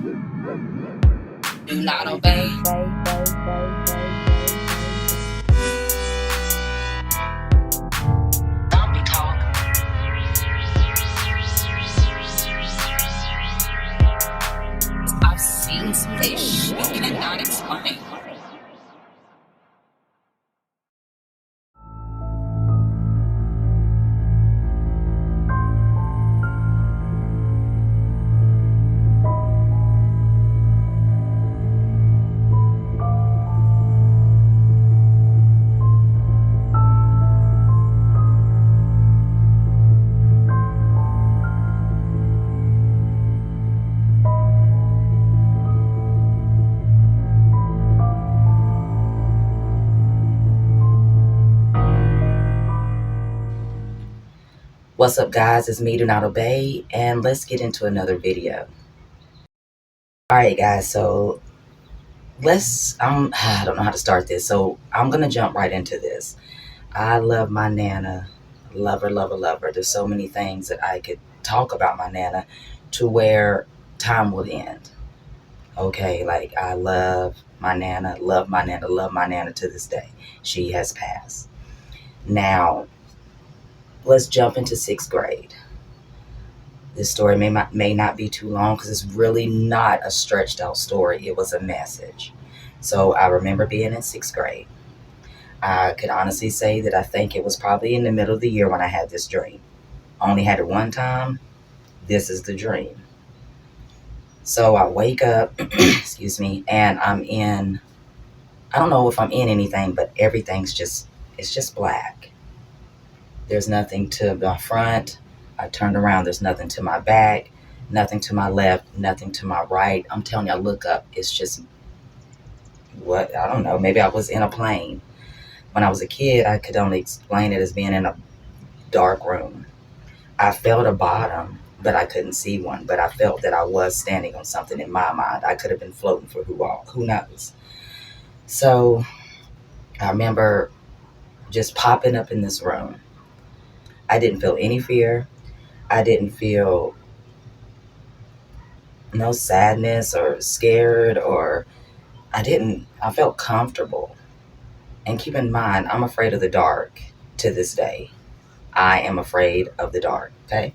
Do not obey. Zombie talk. I've seen some fish you cannot explain. What's up, guys? It's me, Do Not Obey, and let's get into another video. All right, guys, so I don't know how to start this, so I'm gonna jump right into this. I love my Nana, love her, love her, love her. There's so many things that I could talk about my Nana to where time would end. Okay, like I love my Nana, love my Nana, love my Nana to this day. She has passed. Now, let's jump into 6th grade. This story may not be too long because it's really not a stretched out story. It was a message. So I remember being in 6th grade. I could honestly say that I think it was probably in the middle of the year when I had this dream. Only had it one time. This is the dream. So I wake up, excuse me, and I don't know if I'm in anything, but it's just black. There's nothing to my front. I turned around, there's nothing to my back, nothing to my left, nothing to my right. I'm telling you, I look up, it's just I don't know, maybe I was in a plane. When I was a kid, I could only explain it as being in a dark room. I felt a bottom, but I couldn't see one. But I felt that I was standing on something in my mind. I could have been floating for who knows. So I remember just popping up in this room. I didn't feel any fear. I didn't feel no sadness or scared I felt comfortable. And keep in mind, I'm afraid of the dark to this day. I am afraid of the dark, okay?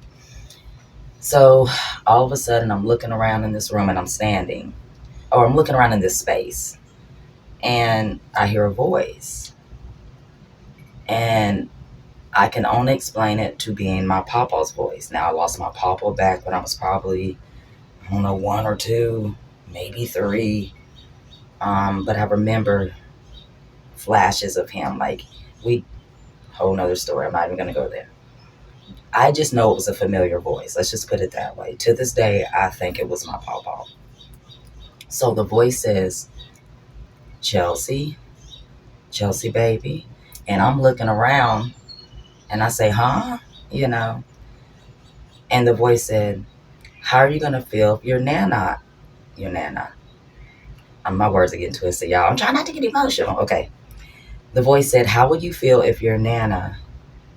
So all of a sudden, I'm looking around in this room and I'm looking around in this space and I hear a voice. And I can only explain it to being my papa's voice. Now, I lost my papa back when I was probably, I don't know, 1 or 2, maybe 3. But I remember flashes of him. Whole nother story. I'm not even going to go there. I just know it was a familiar voice. Let's just put it that way. To this day, I think it was my papa. So the voice says, Chelsea, Chelsea baby. And I'm looking around and I say, huh? And the voice said, how are you going to feel if your nana? My words are getting twisted, y'all. I'm trying not to get emotional. Okay. The voice said, how would you feel if your nana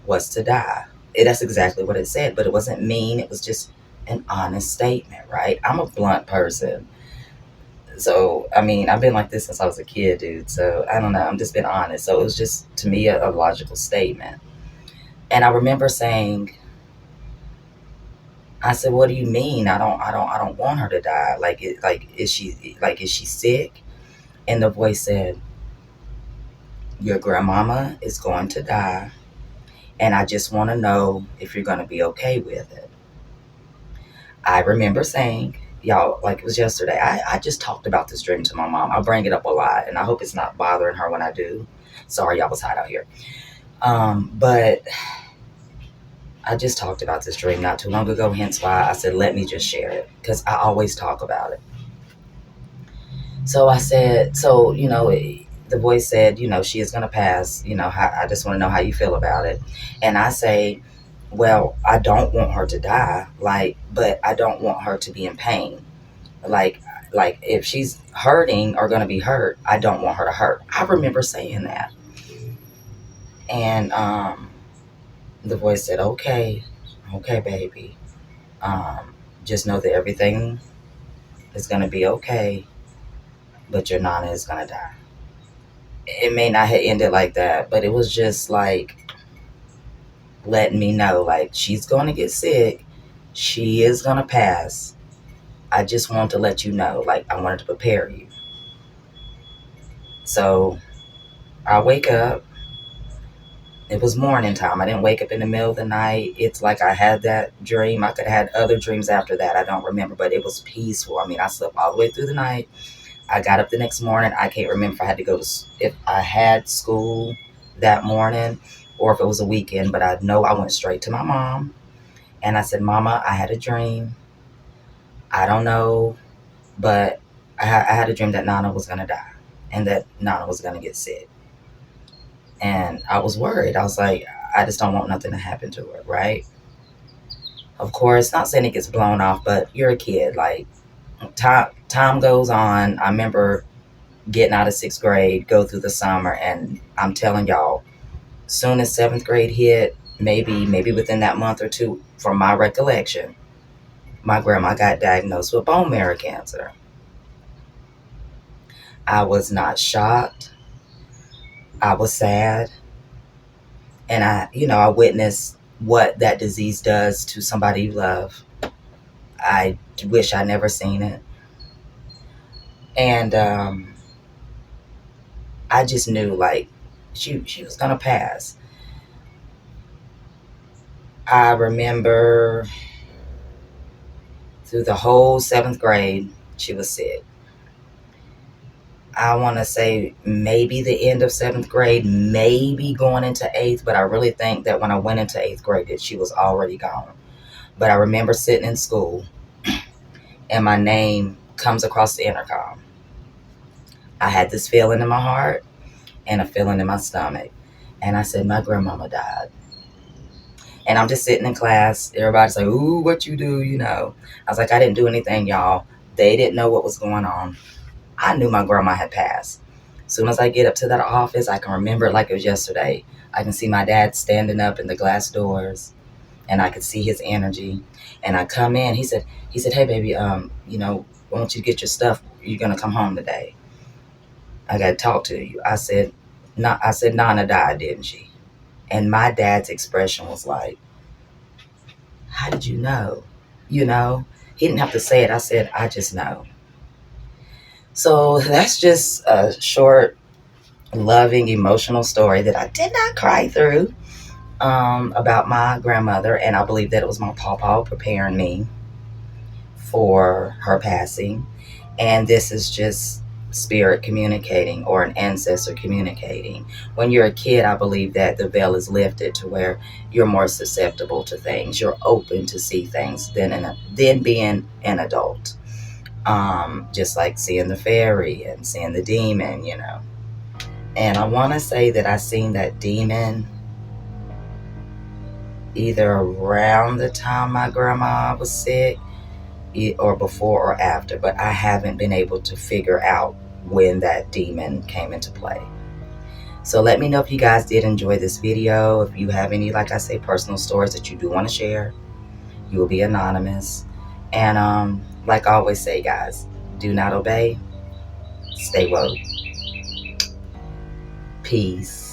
was to die? That's exactly what it said, but it wasn't mean. It was just an honest statement, right? I'm a blunt person. So, I mean, I've been like this since I was a kid, dude. So, I don't know. I'm just being honest. So, it was just, to me, a logical statement. And I remember saying, I said, what do you mean? I don't want her to die. Is she sick? And the voice said, your grandmama is going to die. And I just want to know if you're going to be okay with it. I remember saying, y'all, like it was yesterday, I just talked about this dream to my mom. I bring it up a lot, and I hope it's not bothering her when I do. Sorry, y'all, was hot out here. But I just talked about this dream not too long ago, hence why I said, let me just share it, because I always talk about it. So I said, the voice said, she is going to pass. I just want to know how you feel about it. And I say, well, I don't want her to die, but I don't want her to be in pain. Like if she's hurting or going to be hurt, I don't want her to hurt. I remember saying that. And the voice said, okay, baby. Just know that everything It's going to be okay, but your Nana is going to die. It may not have ended like that, but it was just like letting me know, like, she's going to get sick. She is going to pass. I just want to let you know, like, I wanted to prepare you. So I wake up. It was morning time. I didn't wake up in the middle of the night. It's like I had that dream. I could have had other dreams after that. I don't remember, but it was peaceful. I mean, I slept all the way through the night. I got up the next morning. I can't remember if I had to go to, if I had school that morning or if it was a weekend, but I know I went straight to my mom and I said, Mama, I had a dream. I don't know, but I had a dream that Nana was going to die and that Nana was going to get sick. And I was worried. I was like, I just don't want nothing to happen to her, right? Of course, not saying it gets blown off, but you're a kid. Like, time goes on. I remember getting out of 6th grade, go through the summer, and I'm telling y'all, soon as 7th grade hit, maybe within that month or two, from my recollection, my grandma got diagnosed with bone marrow cancer. I was not shocked. I was sad. And I witnessed what that disease does to somebody you love. I wish I never seen it. And I just knew, like, she was gonna pass. I remember through the whole 7th grade, she was sick. I want to say maybe the end of 7th grade, maybe going into 8th, but I really think that when I went into 8th grade, that she was already gone. But I remember sitting in school and my name comes across the intercom. I had this feeling in my heart and a feeling in my stomach. And I said, my grandmama died. And I'm just sitting in class. Everybody's like, ooh, what you do, I was like, I didn't do anything, y'all. They didn't know what was going on. I knew my grandma had passed. As soon as I get up to that office, I can remember it like it was yesterday. I can see my dad standing up in the glass doors, and I could see his energy. And I come in. He said, hey, baby, why don't you get your stuff? You're gonna come home today. I gotta talk to you. I said, Nana died, didn't she? And my dad's expression was like, how did you know? He didn't have to say it. I said, I just know. So that's just a short, loving, emotional story that I did not cry through about my grandmother. And I believe that it was my pawpaw preparing me for her passing. And this is just spirit communicating or an ancestor communicating. When you're a kid, I believe that the veil is lifted to where you're more susceptible to things. You're open to see things than being an adult. Just like seeing the fairy and seeing the demon, And I want to say that I seen that demon either around the time my grandma was sick or before or after, but I haven't been able to figure out when that demon came into play. So let me know if you guys did enjoy this video. If you have any, like I say, personal stories that you do want to share, you will be anonymous. And like I always say, guys, do not obey. Stay woke. Peace.